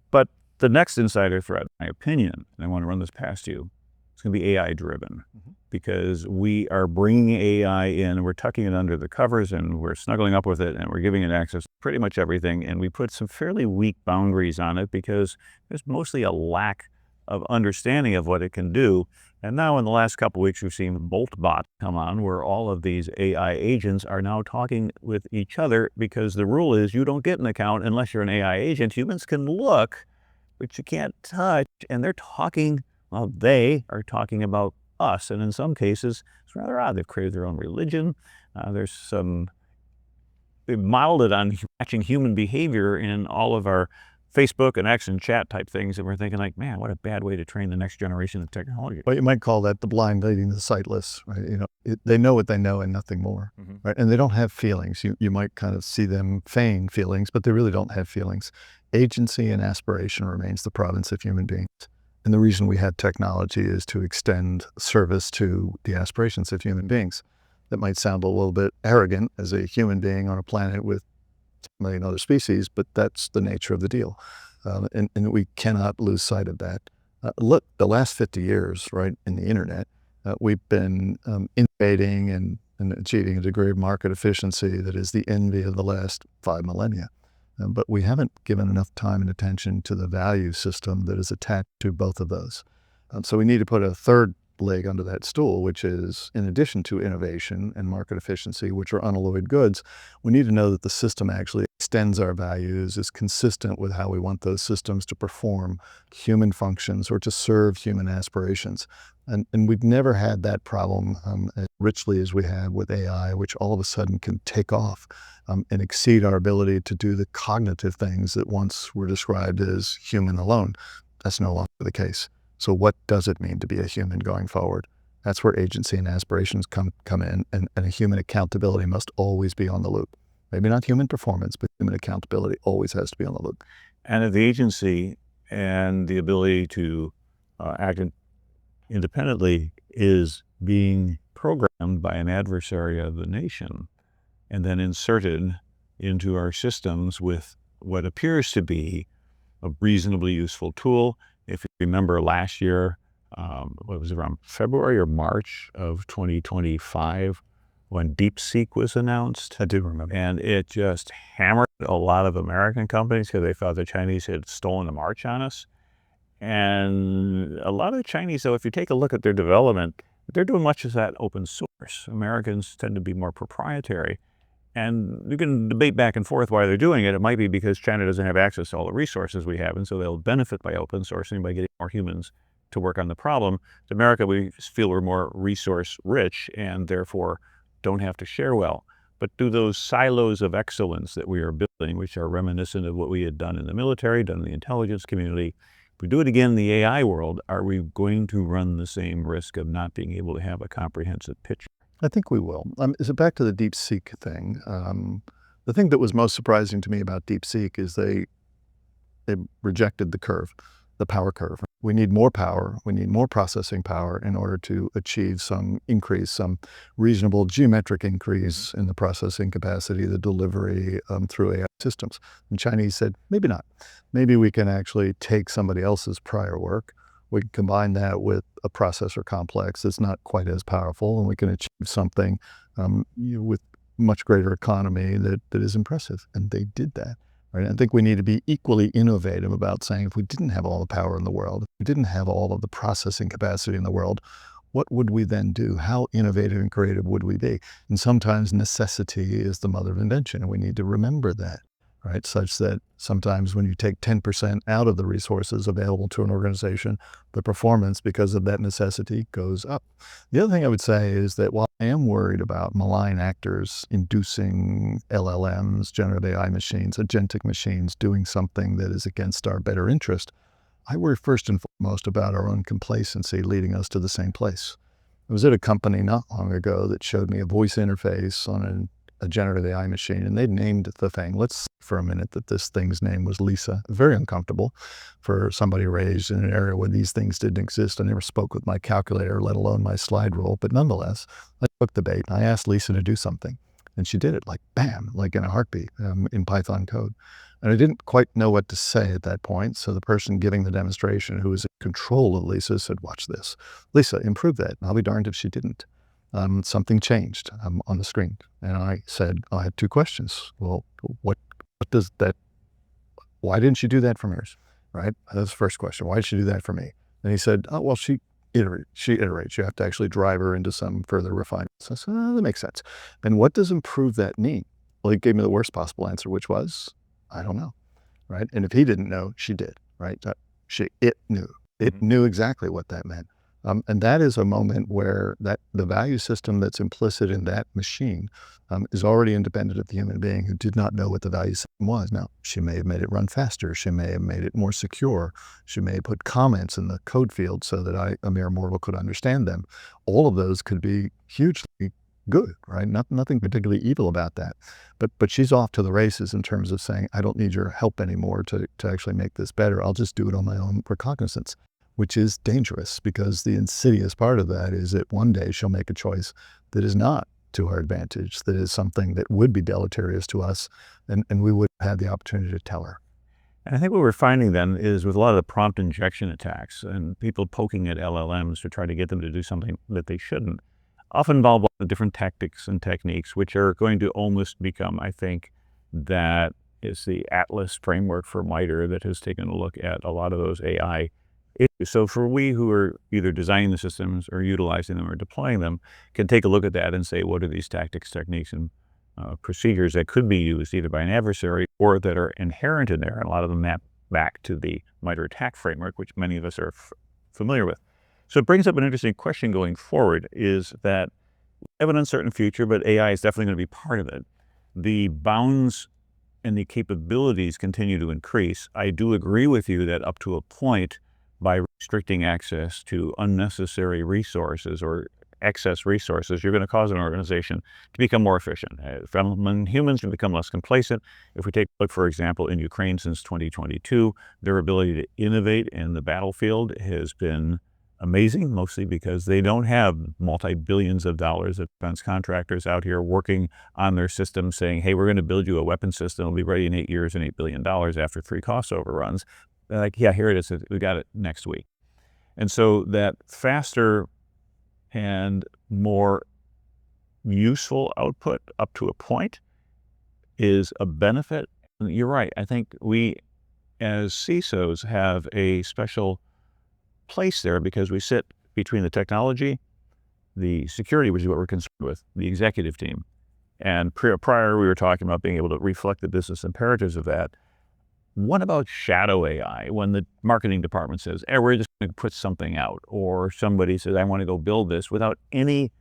[SPEAKER 1] But the next insider threat, in my opinion, and I want to run this past you, it's going to be AI driven, because we are bringing AI in, we're tucking it under the covers, and we're snuggling up with it, and we're giving it access to pretty much everything. And we put some fairly weak boundaries on it because there's mostly a lack of understanding of what it can do. And now in the last couple of weeks, we've seen BoltBot come on, where all of these AI agents are now talking with each other, because the rule is you don't get an account unless you're an AI agent. Humans can look, but you can't touch. And they're talking, well, they are talking about us. And in some cases, it's rather odd. They've created their own religion. They've modeled it on matching human behavior in all of our Facebook and X and chat type things, and we're thinking like, man, what a bad way to train the next generation of technology.
[SPEAKER 2] Well, you might call that the blind leading the sightless, right? They know what they know and nothing more, right? And they don't have feelings. You might kind of see them feign feelings, but they really don't have feelings. Agency and aspiration remains the province of human beings. And the reason we had technology is to extend service to the aspirations of human beings. That might sound a little bit arrogant as a human being on a planet with a million other species, but that's the nature of the deal. And we cannot lose sight of that. Look, the last 50 years, right, in the internet, we've been innovating and achieving a degree of market efficiency that is the envy of the last 5 millennia. But we haven't given enough time and attention to the value system that is attached to both of those. So we need to put a third leg under that stool, which is, in addition to innovation and market efficiency, which are unalloyed goods, we need to know that the system actually extends our values, is consistent with how we want those systems to perform human functions or to serve human aspirations. And we've never had that problem as richly as we have with AI, which all of a sudden can take off and exceed our ability to do the cognitive things that once were described as human alone. That's no longer the case. So what does it mean to be a human going forward? That's where agency and aspirations come in, and a human accountability must always be on the loop. Maybe not human performance, but human accountability always has to be on the loop.
[SPEAKER 1] And if the agency and the ability to act independently is being programmed by an adversary of the nation and then inserted into our systems with what appears to be a reasonably useful tool. If you remember last year, what was it, around February or March of 2025, when DeepSeek was announced?
[SPEAKER 2] I do remember.
[SPEAKER 1] And it just hammered a lot of American companies because they thought the Chinese had stolen the march on us. And a lot of the Chinese, though, if you take a look at their development, they're doing much of that open source. Americans tend to be more proprietary. And you can debate back and forth why they're doing it. It might be because China doesn't have access to all the resources we have, and so they'll benefit by open sourcing by getting more humans to work on the problem. In America, we feel we're more resource rich and therefore don't have to share well. But do those silos of excellence that we are building, which are reminiscent of what we had done in the military, done in the intelligence community, if we do it again in the AI world, are we going to run the same risk of not being able to have a comprehensive picture?
[SPEAKER 2] I think we will. So back to the DeepSeek thing. The thing that was most surprising to me about DeepSeek is they rejected the curve, the power curve. We need more power. We need more processing power in order to achieve some increase, some reasonable geometric increase in the processing capacity, the delivery through AI systems. And Chinese said, maybe not. Maybe we can actually take somebody else's prior work. We can combine that with a processor complex that's not quite as powerful, and we can achieve something with much greater economy that is impressive. And they did that. Right? I think we need to be equally innovative about saying, if we didn't have all the power in the world, if we didn't have all of the processing capacity in the world, what would we then do? How innovative and creative would we be? And sometimes necessity is the mother of invention, and we need to remember that, right? Such that sometimes when you take 10% out of the resources available to an organization, the performance, because of that necessity, goes up. The other thing I would say is that while I am worried about malign actors inducing LLMs, generative AI machines, agentic machines, doing something that is against our better interest, I worry first and foremost about our own complacency leading us to the same place. I was at a company not long ago that showed me a voice interface on a generative AI machine, and they'd named the thing. Let's say for a minute that this thing's name was Lisa. Very uncomfortable for somebody raised in an area where these things didn't exist. I never spoke with my calculator, let alone my slide rule. But nonetheless, I took the bait. I asked Lisa to do something, and she did it like bam, like in a heartbeat, in Python code. And I didn't quite know what to say at that point. So the person giving the demonstration, who was in control of Lisa, said, "Watch this. Lisa, improve that." And I'll be darned if she didn't. Something changed on the screen. And I said, I had two questions. Well, what does that, why didn't you do that for hers? Right? That's the first question. Why did she do that for me? And he said, oh, well, she iterates. You have to actually drive her into some further refinement. So I said, oh, that makes sense. And what does improve that mean? Well, he gave me the worst possible answer, which was, I don't know. Right? And if he didn't know, she did. Right? It knew. It knew exactly what that meant. And that is a moment where the value system that's implicit in that machine is already independent of the human being who did not know what the value system was. Now, she may have made it run faster. She may have made it more secure. She may have put comments in the code field so that a mere mortal could understand them. All of those could be hugely good, right? Nothing particularly evil about that. But she's off to the races in terms of saying, I don't need your help anymore to actually make this better. I'll just do it on my own recognizance, which is dangerous, because the insidious part of that is that one day she'll make a choice that is not to our advantage, that is something that would be deleterious to us, and we would have had the opportunity to tell her.
[SPEAKER 1] And I think what we're finding then is with a lot of the prompt injection attacks and people poking at LLMs to try to get them to do something that they shouldn't, often involve a lot of different tactics and techniques, which are going to almost become, I think, that is the Atlas framework for MITRE that has taken a look at a lot of those AI issues. So for we who are either designing the systems or utilizing them or deploying them, can take a look at that and say, what are these tactics, techniques, and procedures that could be used either by an adversary or that are inherent in there. And a lot of them map back to the MITRE attack framework, which many of us are familiar with. So it brings up an interesting question going forward, is that we have an uncertain future, but AI is definitely going to be part of it. The bounds and the capabilities continue to increase. I do agree with you that up to a point, by restricting access to unnecessary resources or excess resources, you're going to cause an organization to become more efficient. When humans can become less complacent. If we take a look, for example, in Ukraine since 2022, their ability to innovate in the battlefield has been amazing, mostly because they don't have multi-billions of dollars of defense contractors out here working on their system saying, hey, we're going to build you a weapon system. It'll be ready in 8 years and $8 billion after 3 cost overruns. They're like, yeah, here it is. We got it next week. And so that faster and more useful output up to a point is a benefit. And you're right. I think we as CISOs have a special place there because we sit between the technology, the security, which is what we're concerned with, the executive team. And prior, we were talking about being able to reflect the business imperatives of that. What about shadow AI? When the marketing department says, hey, we're just going to put something out, or somebody says, I want to go build this without any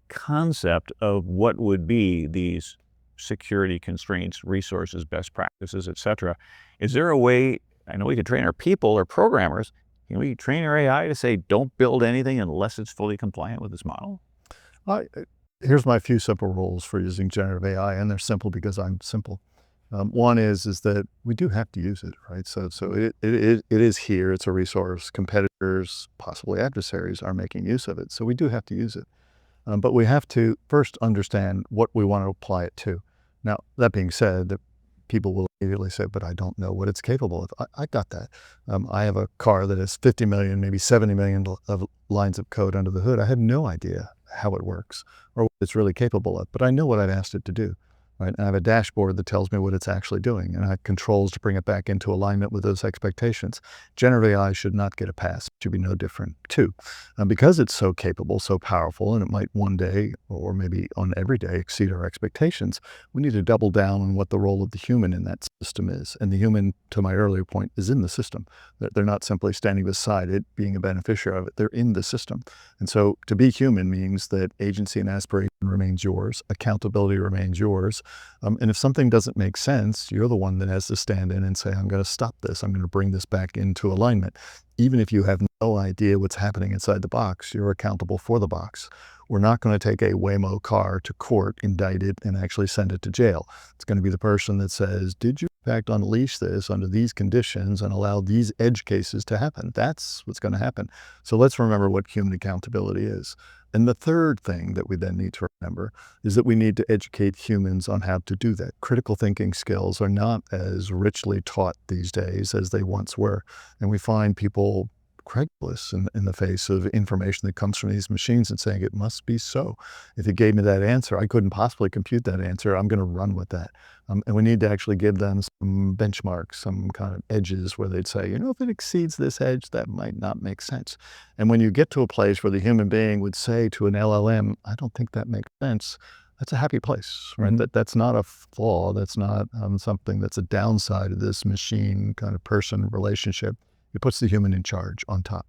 [SPEAKER 1] concept of what would be these security constraints, resources, best practices, et cetera. Is there a way, I know we could train our people or programmers, can we train our AI to say, don't build anything unless it's fully compliant with this model?
[SPEAKER 2] Here's my few simple rules for using generative AI, and they're simple because I'm simple. One is that we do have to use it, right? So it is here. It's a resource. Competitors, possibly adversaries, are making use of it. So we do have to use it. But we have to first understand what we want to apply it to. Now, that being said, that people will immediately say, but I don't know what it's capable of. I got that. I have a car that has 50 million, maybe 70 million of lines of code under the hood. I have no idea how it works or what it's really capable of, but I know what I've asked it to do. Right? And I have a dashboard that tells me what it's actually doing, and I have controls to bring it back into alignment with those expectations. Generative AI should not get a pass. It should be no different too. Because it's so capable, so powerful, and it might one day, or maybe on every day, exceed our expectations, we need to double down on what the role of the human in that system is. And the human, to my earlier point, is in the system. They're not simply standing beside it, being a beneficiary of it. They're in the system. And so to be human means that agency and aspiration remains yours, accountability remains yours, And if something doesn't make sense, you're the one that has to stand in and say, I'm going to stop this. I'm going to bring this back into alignment. Even if you have no idea what's happening inside the box, you're accountable for the box. We're not going to take a Waymo car to court, indict it, and actually send it to jail. It's going to be the person that says, did you in fact unleash this under these conditions and allow these edge cases to happen? That's what's going to happen. So let's remember what human accountability is. And the third thing that we then need to remember is that we need to educate humans on how to do that. Critical thinking skills are not as richly taught these days as they once were. And we find people credulous in the face of information that comes from these machines and saying, it must be so. If it gave me that answer, I couldn't possibly compute that answer. I'm going to run with that. And we need to actually give them some benchmarks, some kind of edges where they'd say, if it exceeds this edge, that might not make sense. And when you get to a place where the human being would say to an LLM, I don't think that makes sense, that's a happy place, right?
[SPEAKER 1] Mm-hmm.
[SPEAKER 2] That's not a flaw. That's not something that's a downside of this machine kind of person relationship. It puts the human in charge on top.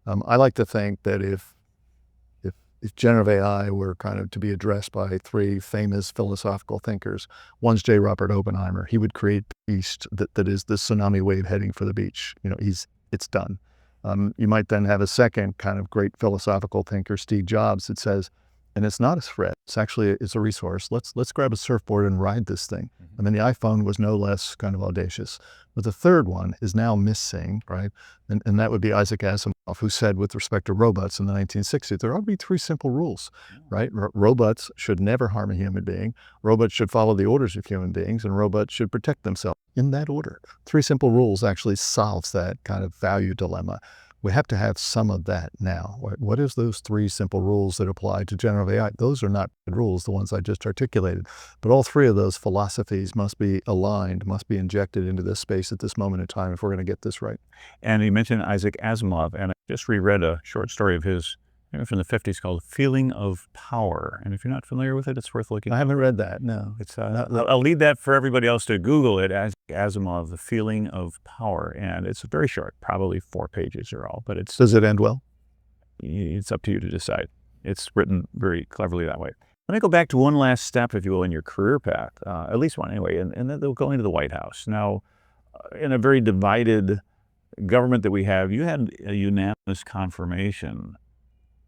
[SPEAKER 2] I like to think that if generative AI were kind of to be addressed by three famous philosophical thinkers, one's J. Robert Oppenheimer. He would create the beast that is the tsunami wave heading for the beach. It's done. You might then have a second kind of great philosophical thinker, Steve Jobs, that says, and it's not a threat. It's a resource. Let's grab a surfboard and ride this thing. I mean, the iPhone was no less kind of audacious. But the third one is now missing, right? And that would be Isaac Asimov, who said with respect to robots in the 1960s, there ought to be three simple rules, right? Robots should never harm a human being. Robots should follow the orders of human beings, and robots should protect themselves in that order. Three simple rules actually solves that kind of value dilemma. We have to have some of that now. What is those three simple rules that apply to generative AI? Those are not good rules, the ones I just articulated. But all three of those philosophies must be aligned, must be injected into this space at this moment in time if we're going to get this right.
[SPEAKER 1] And you mentioned Isaac Asimov, and I just reread a short story of his from the 50s called Feeling of Power. And if you're not familiar with it, it's worth looking
[SPEAKER 2] I haven't read that, no.
[SPEAKER 1] It's I'll leave that for everybody else to Google it, as Asimov, The Feeling of Power. And it's very short, probably 4 pages or all, but
[SPEAKER 2] Does it end well?
[SPEAKER 1] It's up to you to decide. It's written very cleverly that way. Let me go back to one last step, if you will, in your career path, at least one anyway, and then they'll go into the White House. Now, in a very divided government that we have, you had a unanimous confirmation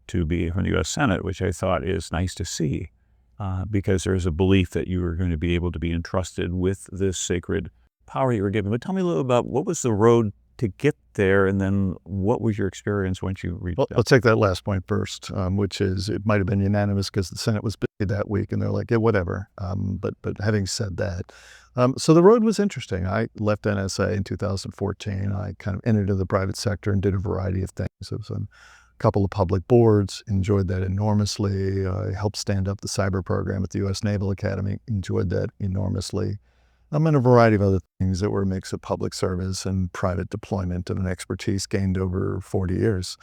[SPEAKER 1] to be from the U.S. Senate, which I thought is nice to see, because there's a belief that you were going to be able to be entrusted with this sacred power you were given. But tell me a little about what was the road to get there, and then what was your experience once you reached out?
[SPEAKER 2] Let's take that last point first, which is it might have been unanimous because the Senate was busy that week, and they're like, yeah, whatever. But having said that, so the road was interesting. I left NSA in 2014. I kind of entered into the private sector and did a variety of things. It was a couple of public boards, enjoyed that enormously. I helped stand up the cyber program at the U.S. Naval Academy, enjoyed that enormously. I'm in a variety of other things that were a mix of public service and private deployment and an expertise gained over 40 years.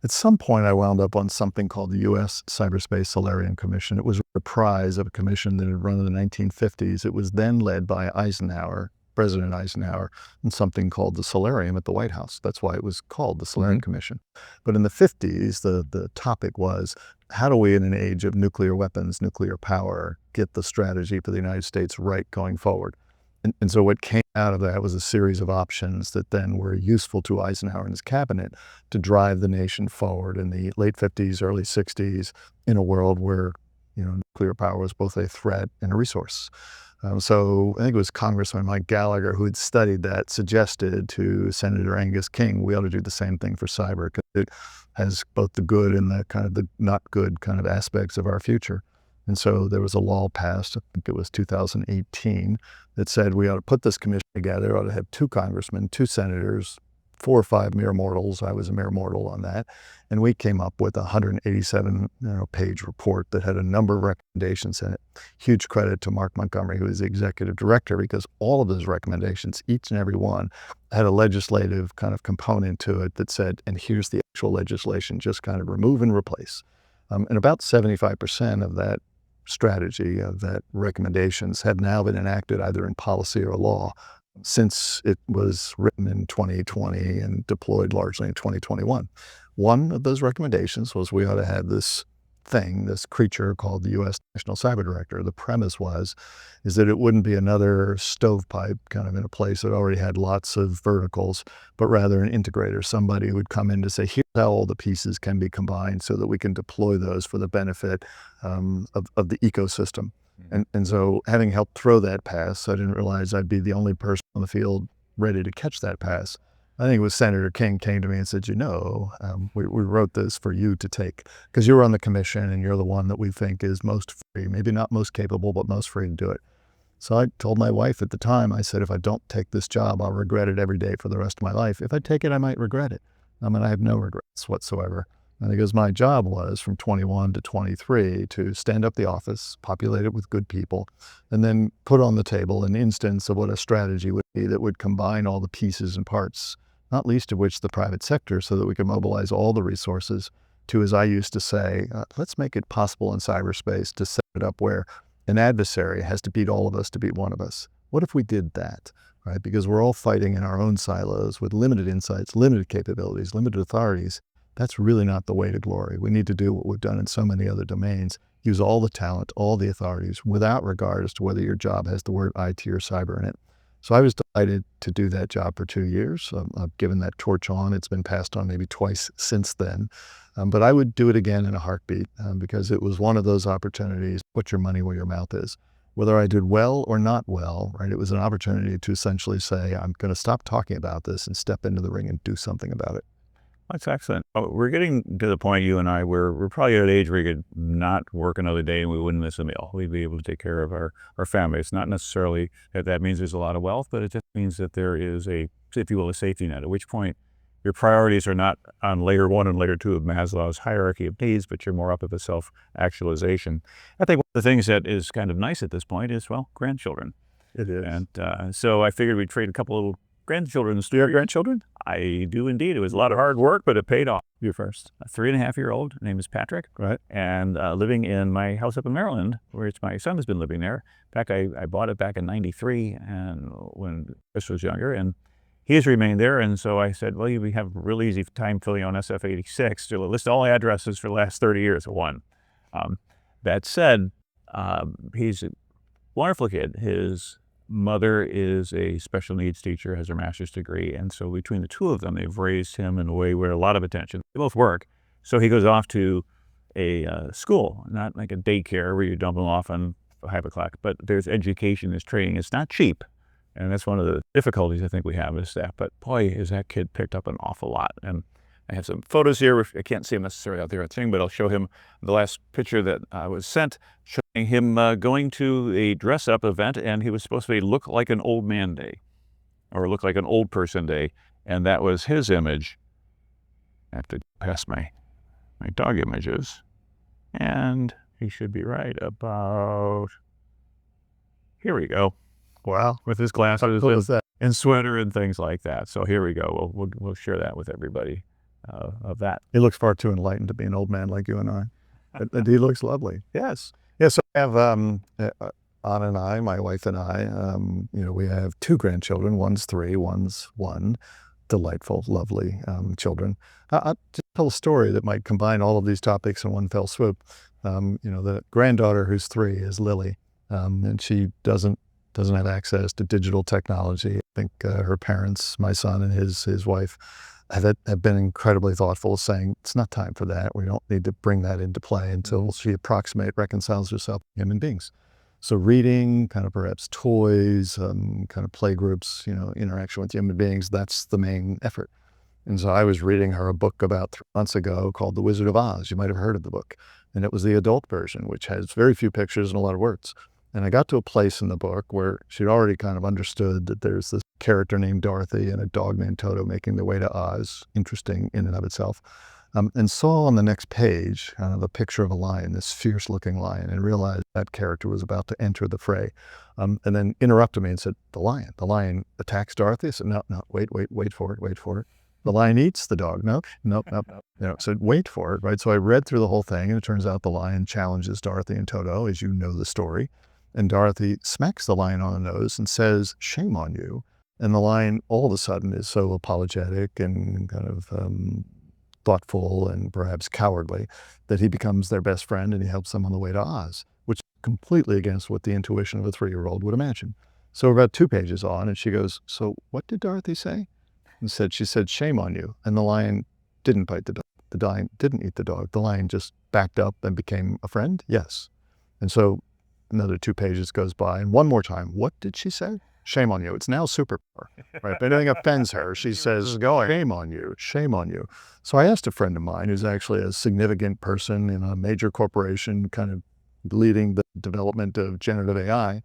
[SPEAKER 2] At some point, I wound up on something called the U.S. Cyberspace Solarium Commission. It was a reprise of a commission that had run in the 1950s. It was then led by Eisenhower, President Eisenhower, and something called the Solarium at the White House. That's why it was called the Solarium Commission. But in the 50s, the topic was, how do we, in an age of nuclear weapons, nuclear power, get the strategy for the United States right going forward? And so what came out of that was a series of options that then were useful to Eisenhower and his cabinet to drive the nation forward in the late 50s, early 60s, in a world where nuclear power was both a threat and a resource. So I think it was Congressman Mike Gallagher who had studied that, suggested to Senator Angus King, we ought to do the same thing for cyber because it has both the good and the kind of the not good kind of aspects of our future. And so there was a law passed, I think it was 2018, that said we ought to put this commission together, ought to have 2 congressmen, 2 senators, 4 or 5 mere mortals. I was a mere mortal on that. And we came up with a 187 page report that had a number of recommendations in it. Huge credit to Mark Montgomery, who is the executive director, because all of those recommendations, each and every one, had a legislative kind of component to it that said, and here's the actual legislation, just kind of remove and replace. And about 75% of that strategy, of that recommendations, had now been enacted either in policy or law since it was written in 2020 and deployed largely in 2021. One of those recommendations was we ought to have this thing, this creature called the U.S. National Cyber Director. The premise is that it wouldn't be another stovepipe kind of in a place that already had lots of verticals, but rather an integrator, somebody who would come in to say, here's how all the pieces can be combined so that we can deploy those for the benefit of the ecosystem. And so having helped throw that pass, I didn't realize I'd be the only person on the field ready to catch that pass. I think it was Senator King came to me and said, we wrote this for you to take because you're on the commission and you're the one that we think is most free, maybe not most capable, but most free to do it. So I told my wife at the time, I said, if I don't take this job, I'll regret it every day for the rest of my life. If I take it, I might regret it. I have no regrets whatsoever. And because my job was from 21 to 23 to stand up the office, populate it with good people, and then put on the table an instance of what a strategy would be that would combine all the pieces and parts, not least of which the private sector, so that we can mobilize all the resources to, as I used to say, let's make it possible in cyberspace to set it up where an adversary has to beat all of us to beat one of us. What if we did that, right? Because we're all fighting in our own silos with limited insights, limited capabilities, limited authorities. That's really not the way to glory. We need to do what we've done in so many other domains, use all the talent, all the authorities, without regard as to whether your job has the word IT or cyber in it. So I was delighted to do that job for 2 years. I've given that torch on. It's been passed on maybe twice since then. But I would do it again in a heartbeat because it was one of those opportunities, put your money where your mouth is. Whether I did well or not well, right? It was an opportunity to essentially say, I'm going to stop talking about this and step into the ring and do something about it.
[SPEAKER 1] That's excellent. Oh, we're getting to the point, you and I, where we're probably at an age where we could not work another day and we wouldn't miss a meal. We'd be able to take care of our family. It's not necessarily that means there's a lot of wealth, but it just means that there is a, if you will, a safety net, at which point your priorities are not on layer 1 and layer 2 of Maslow's hierarchy of needs, but you're more up at the self-actualization. I think one of the things that is kind of nice at this point is, well, grandchildren.
[SPEAKER 2] It is.
[SPEAKER 1] And so I figured we'd trade a couple little grandchildren. Do you have grandchildren? I do indeed. It was a lot of hard work, but it paid off.
[SPEAKER 2] You first.
[SPEAKER 1] A 3.5-year-old, name is Patrick.
[SPEAKER 2] Right.
[SPEAKER 1] And living in my house up in Maryland, where my son has been living there. In fact, I bought it back in '93 and when Chris was younger, and he's remained there. And so I said, well, we have a real easy time filling on SF86 to list all the addresses for the last 30 years of one. That said, he's a wonderful kid. His mother is a special needs teacher, has her master's degree. And so between the two of them, they've raised him in a way where a lot of attention, they both work. So he goes off to a school, not like a daycare where you dump him off on 5 o'clock, but there's education, there's training. It's not cheap. And that's one of the difficulties I think we have as staff. But boy, is that kid picked up an awful lot. And I have some photos here. I can't see him necessarily out there on thing, but I'll show him the last picture that was sent, showing him going to a dress-up event, and he was supposed to be look like an old man day, or look like an old person day, and that was his image. I have to pass my dog images, and he should be right about, here we go.
[SPEAKER 2] Wow.
[SPEAKER 1] With his glasses
[SPEAKER 2] What was that?
[SPEAKER 1] and sweater and things like that. So here we go. We'll share that with everybody. Of that.
[SPEAKER 2] He looks far too enlightened to be an old man like you and I. And he looks lovely. Yes. Yeah, so I have Anna and I, my wife and I, we have 2 grandchildren. One's 3, one's 1. Delightful, lovely children. I'll just tell a story that might combine all of these topics in one fell swoop. The granddaughter who's 3 is Lily, and she doesn't have access to digital technology. I think her parents, my son and his wife, have been incredibly thoughtful, saying it's not time for that. We don't need to bring that into play until she reconciles herself with human beings. So reading, kind of perhaps toys, kind of play groups, interaction with human beings, that's the main effort. And so I was reading her a book about 3 months ago called The Wizard of Oz. You might have heard of the book. And it was the adult version, which has very few pictures and a lot of words. And I got to a place in the book where she'd already kind of understood that there's this character named Dorothy and a dog named Toto making their way to Oz, interesting in and of itself, and saw on the next page kind of the picture of a lion, this fierce-looking lion, and realized that character was about to enter the fray. And then interrupted me and said, the lion attacks Dorothy? I said, no, wait for it. The lion eats the dog. Nope. So wait for it, right? So I read through the whole thing, and it turns out the lion challenges Dorothy and Toto, as you know the story. And Dorothy smacks the lion on the nose and says, shame on you. And the lion all of a sudden is so apologetic and kind of thoughtful and perhaps cowardly, that he becomes their best friend and he helps them on the way to Oz, which is completely against what the intuition of a 3-year-old would imagine. So we're about 2 pages on, and she goes, "So what did Dorothy say?" She said, "Shame on you." And the lion didn't bite the dog. The lion didn't eat the dog. The lion just backed up and became a friend? Yes. And so another 2 pages goes by, and one more time, "What did she say?" "Shame on you." It's now superpower, right? If anything offends her, she says, "Shame on you, shame on you." So I asked a friend of mine who's actually a significant person in a major corporation, kind of leading the development of generative AI.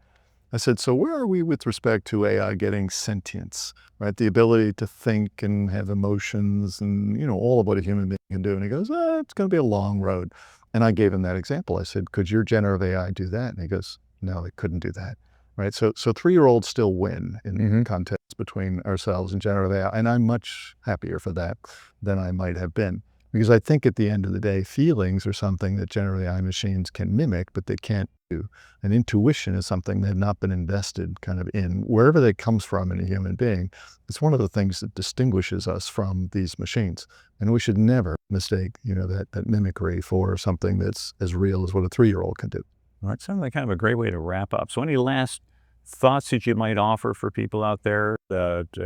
[SPEAKER 2] I said, "So where are we with respect to AI getting sentience, right? The ability to think and have emotions and, all of what a human being can do." And he goes, "It's going to be a long road." And I gave him that example. I said, "Could your generative AI do that?" And he goes, "No, it couldn't do that." Right. So 3-year-olds still win in contests between ourselves and generative AI. And I'm much happier for that than I might have been. Because I think at the end of the day, feelings are something that generative AI machines can mimic, but they can't do. And intuition is something they've not been invested kind of in, wherever that comes from in a human being. It's one of the things that distinguishes us from these machines. And we should never mistake, that mimicry for something that's as real as what a 3-year-old can do.
[SPEAKER 1] Well, that sounds like kind of a great way to wrap up. So any last thoughts that you might offer for people out there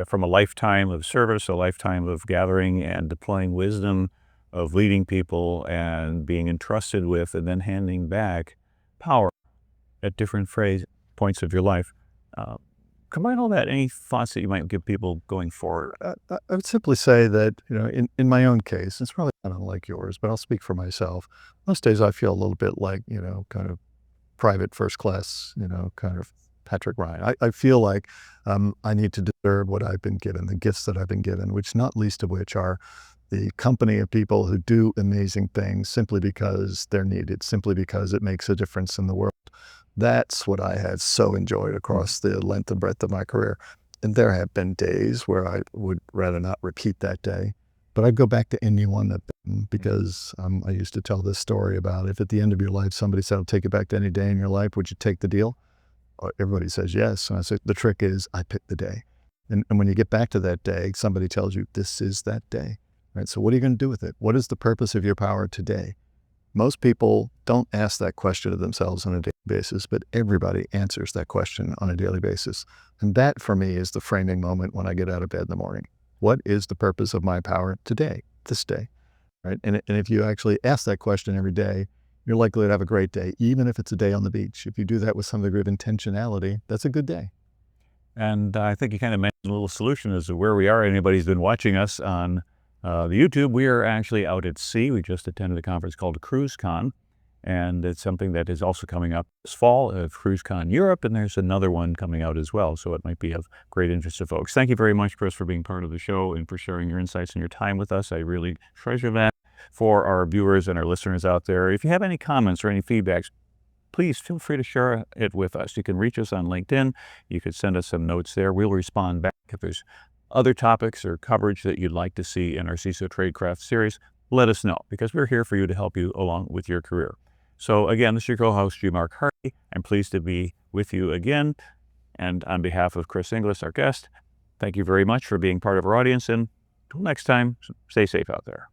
[SPEAKER 1] from a lifetime of service, a lifetime of gathering and deploying wisdom, of leading people and being entrusted with and then handing back power at different points of your life? Combine all that, any thoughts that you might give people going forward?
[SPEAKER 2] I would simply say that, in my own case, it's probably not unlike yours, but I'll speak for myself. Most days I feel a little bit like, kind of private first class, kind of Patrick Ryan. I feel like I need to deserve what I've been given, the gifts that I've been given, which not least of which are the company of people who do amazing things simply because they're needed, simply because it makes a difference in the world. That's what I have so enjoyed across the length and breadth of my career. And there have been days where I would rather not repeat that day, but I'd go back to any one of them because I used to tell this story about if at the end of your life somebody said, "I'll take it back to any day in your life, would you take the deal?" Everybody says yes. And I say, the trick is I pick the day. And when you get back to that day, somebody tells you this is that day. Right? So what are you going to do with it? What is the purpose of your power today? Most people don't ask that question of themselves on a daily basis, but everybody answers that question on a daily basis. And that for me is the framing moment when I get out of bed in the morning. What is the purpose of my power today, this day? Right? And if you actually ask that question every day, you're likely to have a great day, even if it's a day on the beach. If you do that with some degree of intentionality, that's a good day.
[SPEAKER 1] And I think you kind of mentioned a little solution as to where we are. Anybody who's been watching us on the YouTube, we are actually out at sea. We just attended a conference called CruiseCon, and it's something that is also coming up this fall of CruiseCon Europe, and there's another one coming out as well, so it might be of great interest to folks. Thank you very much, Chris, for being part of the show and for sharing your insights and your time with us. I really treasure that. For our viewers and our listeners out there, if you have any comments or any feedbacks, please feel free to share it with us. You can reach us on LinkedIn. You could send us some notes there. We'll respond back. If there's other topics or coverage that you'd like to see in our CISO Tradecraft series, let us know, because we're here for you to help you along with your career. So again, this is your co-host, G. Mark Hardy. I'm pleased to be with you again. And on behalf of Chris Inglis, our guest, thank you very much for being part of our audience. And until next time, stay safe out there.